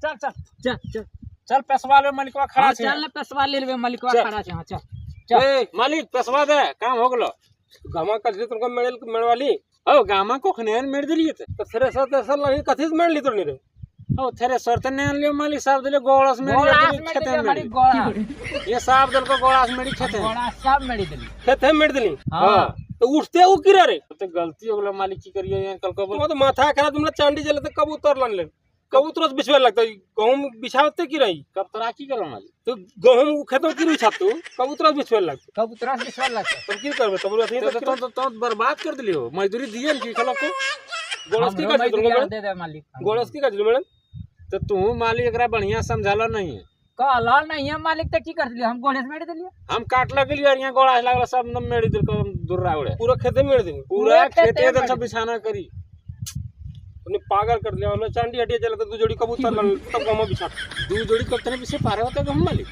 चल चल चल चल चल पेशवा ले मालिकवा खड़ा हाँ, छे। चल ना पेशवा ले लेबे मालिकवा चल। खड़ा छे। हाँ चल ए मालिक पेशवा दे काम हो गेलो। गामा कथी तुमको मेड़वाली ओ गामा को खनेन मेड़ दिलिए ते तो थ्रेसर तेसर लगी कथी से मेड़ ली तो नहीं रे ओ थेरे सरते ने लियो मालिक साहब दिले गोड़स मेड़ी गोड़ास खेते मेड़ी में मालिक गोड़ा ये साहब दिल को गोड़ास मेड़ी खेते में। गोड़ा सब मेड़ी दिली। खेत है मेड़ दिली हाँ तो उठते वो किरा रे तो गलती हो गेलो मालिक की करियो ये कल को तुम तो माथा खराब तुमने चांदी जले तो कबूतर लान ले कबूतर से बिछवे लगता गहूम बिछावते की रही कब तरा की करो मालिक तो गहूम खेतों की बिछा तू कबूतर से बिछवे लगता कबूतरा से विश्वास लगता तुम की करबे तब तो बर्बाद कर दिलियो मजदूरी दिए की खलो को गोड़स की का तुमको मैडम दे दे मालिक। गोड़स की का मैडम तो तू मालिक एकरा बढ़िया समझालो नहीं है। कहला नहीं है मालिक तो की कर दिली हम गोड़े से मेड़ी दिली। हम काट लगे और यहाँ गोड़ा लागला सब न मेड़ी दिल को दूर रावड़े पूरा खेते मेड़ दिली पूरा खेते खेते दिल में सब बिछाना करी। तूने पागल कर दिया और चांदी हटिया चले तो 2 जोड़ी कबूतर लान तब गहूम बिछा दू जोड़ी कब तने पीछे पारे होते हम मालिक